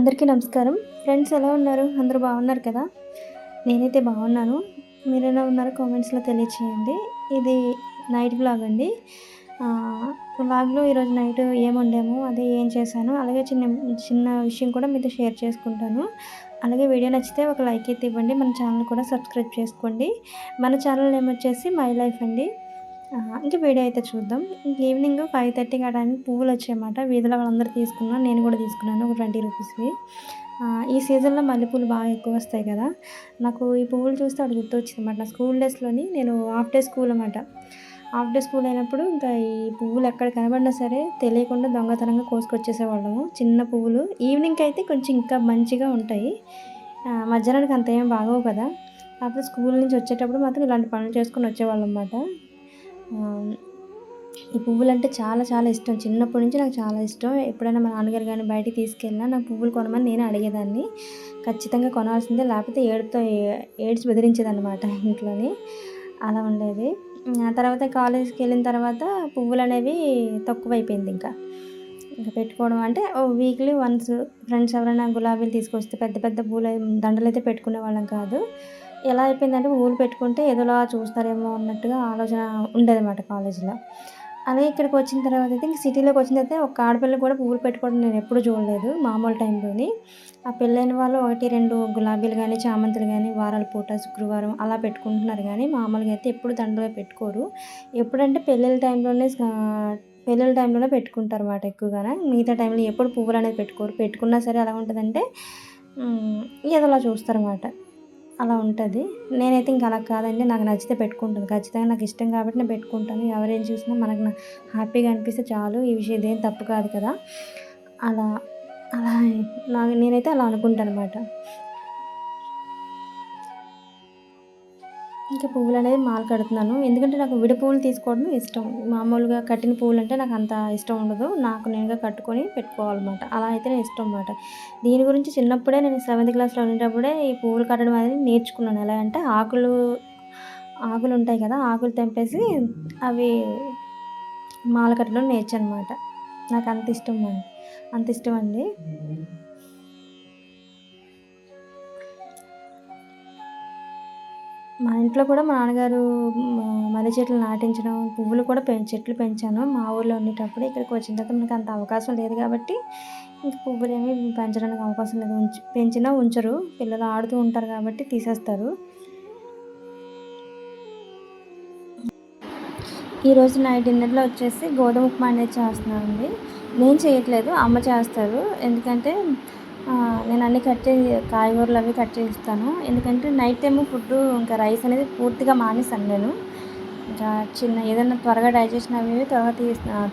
అందరికీ నమస్కారం. ఫ్రెండ్స్ ఎలా ఉన్నారు? అందరూ బాగున్నారు కదా! నేనైతే బాగున్నాను. మీరెలా ఉన్నారో కామెంట్స్‌లో తెలియచేయండి. ఇది నైట్ వ్లాగ్ అండి. వ్లాగ్‌లో ఈరోజు నైట్ ఏం వండాము, అదే ఏం చేశాను, అలాగే చిన్న చిన్న విషయం కూడా మీతో షేర్ చేసుకుంటాను. అలాగే వీడియో నచ్చితే ఒక లైక్ అయితే ఇవ్వండి. మన ఛానల్ కూడా సబ్స్క్రైబ్ చేసుకోండి. మన ఛానల్ నేమ్ వచ్చేసి మై లైఫ్ అండి. ఇంక వీడియో అయితే చూద్దాం. ఇంక ఈవినింగ్ 5:30కి ఆ టైంకి పువ్వులొచ్చాయన్నమాట. వీధిలో వాళ్ళందరూ తీసుకున్నారు. నేను కూడా తీసుకున్నాను. ఒక 20 రూపీస్‌వి. ఈ సీజన్‌లో మల్లెపూలు బాగా ఎక్కువొస్తాయి కదా! నాకు ఈ పువ్వులు చూస్తే అప్పుడు గుర్తొచ్చిందన్నమాట. నా స్కూల్ డేస్‌లోని నేను హాఫ్ డే స్కూల్ అనమాట. హాఫ్ డే స్కూల్ అయినప్పుడు ఇంకా ఈ పువ్వులు ఎక్కడ కనబడినా సరే తెలియకుండా దొంగతనంగా కోసుకొచ్చేసేవాళ్ళము. చిన్న పువ్వులు. ఈవినింగ్‌కి అయితే కొంచెం ఇంకా మంచిగా ఉంటాయి. మధ్యాహ్నానికి అంత ఏం బాగోవు కదా! కాకపోతే స్కూల్ నుంచి వచ్చేటప్పుడు మాత్రం ఇలాంటి పనులు చేసుకొని వచ్చేవాళ్ళమన్నమాట. ఈ పువ్వులంటే చాలా చాలా ఇష్టం. చిన్నప్పటి నుంచి నాకు చాలా ఇష్టం. ఎప్పుడైనా మా నాన్నగారు గాని బయటికి తీసుకెళ్ళినా నాకు పువ్వులు కొనమని నేనే అడిగేదాన్ని. ఖచ్చితంగా కొనాల్సిందే లేకపోతే ఏడుపుతో ఏడ్చి బెదిరించేదనమాట ఇంట్లోని. అలా ఉండేది. ఆ తర్వాత కాలేజ్‌కెళ్ళిన తర్వాత పువ్వులనేవి తక్కువైపోయిందింక. ఇంక పెట్టుకోవడం అంటే వీక్లీ వన్స్ ఫ్రెండ్స్ ఎవరైనా గులాబీలు తీసుకొస్తే పెద్ద పెద్ద పూల దండలైతే పెట్టుకునేవాళ్ళం కాదు. ఎలా అయిపోయిందంటే పువ్వులు పెట్టుకుంటే ఏదోలా చూస్తారేమో అన్నట్టుగా ఆలోచన ఉండేదన్నమాట కాలేజ్‌లో. అదే ఇక్కడికొచ్చిన తర్వాత అయితే ఇంక సిటీలోకొచ్చిన తర్వాత ఒక ఆడపిల్ల కూడా పువ్వులు పెట్టుకోవడం నేనెప్పుడు చూడలేదు మామూలు టైంలోని. ఆ పెళ్ళైన వాళ్ళు 1, 2 గులాబీలు గానీ, చామంతులు గానీ, వారాల పూట, శుక్రవారం అలా పెట్టుకుంటున్నారు గానీ, మామూలుగా అయితే ఎప్పుడు దండలే పెట్టుకోరు. ఎప్పుడంటే పెళ్ళిళ్ళ టైంలోనే పెట్టుకుంటారన్నమాట ఎక్కువగాన. మిగతా టైంలో ఎప్పుడు పువ్వులనేది పెట్టుకోరు. పెట్టుకున్నా సరే ఎలా ఉంటదంటే ఏదోలా చూస్తారన్నమాట. అలా ఉంటది. నేనైతే ఇంక అలా కాదండి. నాకు నచ్చితే పెట్టుకుంటాను. ఖచ్చితంగా నాకిష్టం కాబట్టి నేను పెట్టుకుంటాను. ఎవరేం చూసినా మనకు హ్యాపీగా అనిపిస్తే చాలు. ఈ విషయం ఇదేం తప్పు కాదు కదా! అలా అలా నేనైతే అలా అనుకుంటాననమాట. ఇంకా పువ్వులనేవి మాల కడుతున్నాను. ఎందుకంటే నాకు విడి పువ్వులు తీసుకోవడం ఇష్టం. మామూలుగా కట్టిన పువ్వులంటే నాకంత ఇష్టం ఉండదు. నాకు నేనుగా కట్టుకొని పెట్టుకోవాలన్నమాట. అలా అయితేనే ఇష్టం మాట. దీని గురించి చిన్నప్పుడే నేను సెవెంత్ క్లాస్‌లో ఉండేటప్పుడే ఈ పువ్వులు కట్టడం అనేది నేర్చుకున్నాను. ఎలా అంటే ఆకులుంటాయి కదా! ఆకులు తెంపేసి అవి మాల కట్టడం నేర్చానమాట. నాకంత ఇష్టం అంత ఇష్టమండి. మా ఇంట్లో కూడా మా నాన్నగారు మల్లె చెట్లు నాటించడం, పువ్వులు కూడా చెట్లు పెంచాను. మా ఊర్లో ఉండేటప్పుడు. ఇక్కడికి వచ్చిన తర్వాత మనకు అంత అవకాశం లేదు కాబట్టి, ఇంక పువ్వులేమి పెంచడానికి అవకాశం లేదు. పెంచినా ఉంచరు. పిల్లలు ఆడుతూ ఉంటారు కాబట్టి తీసేస్తారు. ఈరోజు నైట్ డిన్నర్‌లో వచ్చేసి గోధుమ ఉప్మా అనేది చేస్తున్నానండి. నేను చేయట్లేదు. అమ్మ చేస్తారు. ఎందుకంటే నేను అన్నీ కాయగూరలు అవి కట్ చేసి ఇస్తాను. ఎందుకంటే నైట్ టైము ఫుడ్డు ఇంకా రైస్ అనేది పూర్తిగా మానేశాను నేను. ఇంకా ఏదైనా త్వరగా డైజెషన్ అవి త్వరగా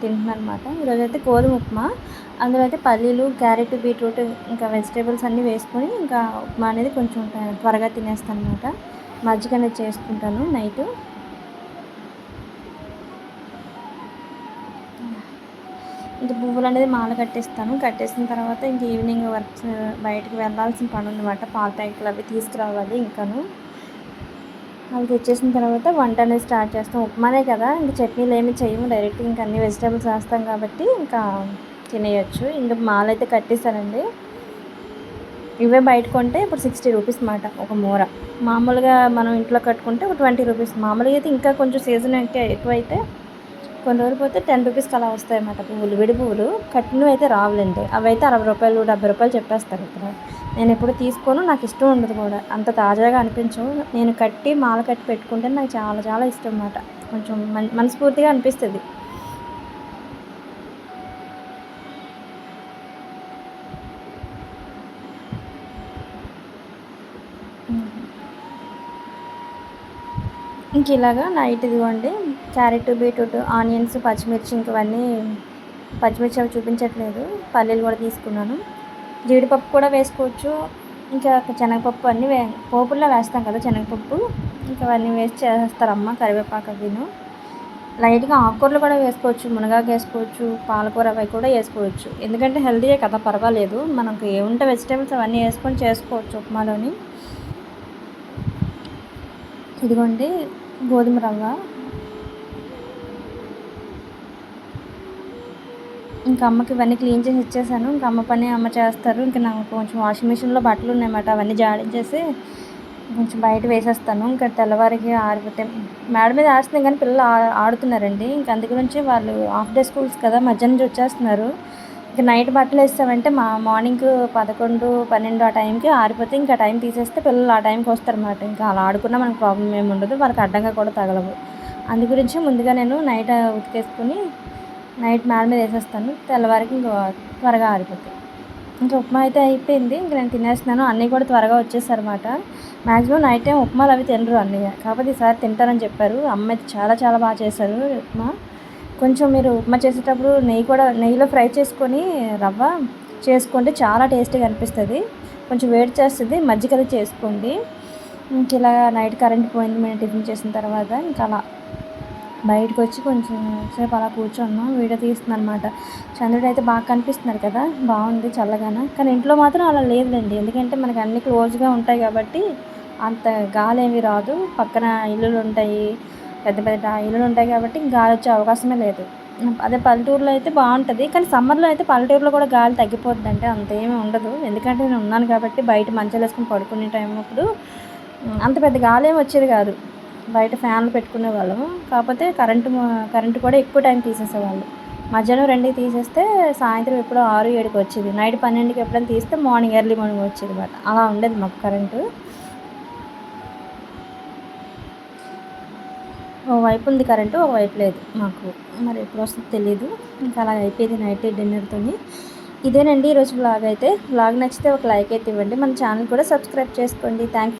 తింటున్నాననమాట. ఈరోజైతే గోధుమ ఉప్మా. అందులో అయితే పల్లీలు, క్యారెట్, బీట్రూట్ ఇంకా వెజిటేబుల్స్ అన్నీ వేసుకొని ఇంకా ఉప్మా అనేది కొంచెం త్వరగా తినేస్తాననమాట. మజ్జిగ అనేది చేసుకుంటాను నైటు. ఇంక పువ్వులనేది మాల కట్టేస్తాను. కట్టేసిన తర్వాత ఇంక ఈవినింగ్ వర్క్స్ బయటకి వెళ్ళాల్సిన పనుందన్నమాట. పాల ప్యాకెట్లు అవి తీసుకురావాలి ఇంకాను. అవి తెచ్చేసిన తర్వాత వంట అనేది స్టార్ట్ చేస్తాం. ఉప్మానే కదా! ఇంక చట్నీలు ఏమి చేయము. డైరెక్ట్‌గా ఇంక అన్ని వెజిటేబుల్స్ వేస్తాం కాబట్టి ఇంకా తినేయొచ్చు. ఇంక మాలైతే కట్టేసానండి. ఇవే బయట కొంటే ఇప్పుడు 60 రూపీస్ మాట ఒక మూర. మామూలుగా మనం ఇంట్లో కట్టుకుంటే ఒక 20 రూపీస్. మామూలుగా అయితే ఇంకా కొంచెం సీజన్ ఎక్కువైతే కొన్ని రోజులు పోతే 10 రూపీస్‌కి అలా వస్తాయన్నమాట పువ్వులు. విడి పువ్వులు. కట్టినవి అయితే రావులెండి. అవైతే రూ. 60, రూ. 70 చెప్పేస్తారు ఇక్కడ. నేనెప్పుడు తీసుకోను. నాకిష్టం ఉండదు కూడా. అంత తాజాగా అనిపించవు. నేను మాల కట్టి పెట్టుకుంటే నాకు చాలా చాలా ఇష్టం మాట. కొంచెం మనస్ఫూర్తిగా అనిపిస్తది. ఇంక ఇలాగా నైట్ ఇదిగోండి క్యారెట్, బీట్రూట్, ఆనియన్స్, పచ్చిమిర్చి పచ్చిమిర్చి అవి చూపించట్లేదు. పల్లీలు కూడా తీసుకున్నాను. జీడిపప్పు కూడా వేసుకోవచ్చు. ఇంకా శనగపప్పు అన్నీ పోపుల్లో వేస్తాం కదా శనగపప్పు. ఇంకా అవన్నీ వేసి చేస్తారమ్మ. కరివేపాకు అవిను. లైట్‌గా ఆకుకూరలు కూడా వేసుకోవచ్చు. మునగాకు వేసుకోవచ్చు. పాలకూర అవి కూడా వేసుకోవచ్చు. ఎందుకంటే హెల్తీయే కదా! పర్వాలేదు. మనకు ఏముంటే వెజిటేబుల్స్ అవన్నీ వేసుకొని చేసుకోవచ్చు ఉప్మాలోని. ఇదిగోండి గోధుమ రవ్వ. ఇంకా అమ్మకి ఇవన్నీ క్లీన్ చేసి ఇచ్చేసాను. ఇంకా అమ్మ పని అమ్మ చేస్తారు. ఇంకా నాకు కొంచెం వాషింగ్ మిషన్‌లో బట్టలు ఉన్నాయన్నమాట. అవన్నీ జాడించేసి కొంచెం బయట వేసేస్తాను. ఇంకా తెల్లవారికి ఆరిపోతే మేడ మీద ఏస్తున్నాం కానీ పిల్లలు ఆడుతున్నారండి. ఇంక అందు గురించి వాళ్ళు హాఫ్ డే స్కూల్స్ కదా! మధ్యాహ్నం నుంచి వచ్చేస్తున్నారు. ఇక నైట్ బట్టలు వేసామంటే మార్నింగ్ 11, 12 ఆ టైంకి ఆరిపోతే ఇంకా టైం తీసేస్తే పిల్లలు ఆ టైంకి వస్తారన్నమాట. ఇంకా అలా ఆడుకున్నా మనకు ప్రాబ్లమ్ ఏమి ఉండదు. వాళ్ళకి అడ్డంగా కూడా తగలవు. అందు గురించి ముందుగా నేను నైట్ ఉతికేసుకొని నైట్ మేడ మీద వేసేస్తాను. తెల్లవారికి ఇంక త్వరగా ఆరిపోతాయి. ఇంకా ఉప్మా అయితే అయిపోయింది. ఇంక నేను తినేస్తున్నాను. అన్నయ్య కూడా త్వరగా వచ్చేసారన్నమాట. మ్యాక్సిమం నైట్ టైం ఉప్మాలు అవి తినరు అన్నయ్య. కాకపోతే ఈసారి తింటారని చెప్పారు. అమ్మ అయితే చాలా చాలా బాగా చేశారు ఉప్మా. కొంచెం మీరు ఉప్మా చేసేటప్పుడు నెయ్యిలో ఫ్రై చేసుకొని రవ్వ చేసుకోండి, చాలా టేస్టీగా అనిపిస్తుంది. కొంచెం వేడి చేస్తుంది, మజ్జిగది చేసుకోండి. ఇంక ఇలా నైట్ కరెంట్ పోయింది మేము టిఫిన్ చేసిన తర్వాత. ఇంకా అలా బయటకు వచ్చి కొంచెం సేపు అలా కూర్చున్నాం. వీడియో తీస్తున్నాను అనమాట. చంద్రుడు అయితే బాగా కనిపిస్తున్నారు కదా, బాగుంది చల్లగానే. కానీ ఇంట్లో మాత్రం అలా లేదులేండి, ఎందుకంటే మనకి అన్నీ క్లోజ్గా ఉంటాయి కాబట్టి అంత గాలి ఏమీ రాదు. పక్కన ఇల్లులు ఉంటాయి, పెద్ద పెద్ద ఇల్లులు ఉంటాయి కాబట్టి గాలి వచ్చే అవకాశమే లేదు. అదే పల్లెటూరులో అయితే బాగుంటుంది. కానీ సమ్మర్లో అయితే పల్లెటూరులో కూడా గాలి తగ్గిపోద్ది, అంటే అంతేమీ ఉండదు. ఎందుకంటే నేను ఉన్నాను కాబట్టి బయట మంచాలు వేసుకొని పడుకునే టైం అప్పుడు అంత పెద్ద గాలి ఏమి వచ్చేది కాదు. బయట ఫ్యాన్లు పెట్టుకునేవాళ్ళము. కాకపోతే కరెంటు కూడా ఎక్కువ టైం తీసేసేవాళ్ళు. మధ్యాహ్నం 2కి తీసేస్తే సాయంత్రం ఎప్పుడో 6, 7కి వచ్చేది. నైట్ 12కి ఎప్పుడైనా తీస్తే ఎర్లీ మార్నింగ్ వచ్చేది అనమాట. అలా ఉండేది మాకు కరెంటు. ఓవైపు ఉంది కరెంటు, ఒకవైపు లేదు మాకు. మరి ఎప్పుడు వస్తుందో తెలీదు. ఇంకా అలా అయిపోయింది నైట్ డిన్నర్తోని. ఇదేనండి ఈరోజు వ్లాగ్ అయితే. వ్లాగ్ నచ్చితే ఒక లైక్ అయితే ఇవ్వండి. మన ఛానల్ కూడా సబ్స్క్రైబ్ చేసుకోండి. థ్యాంక్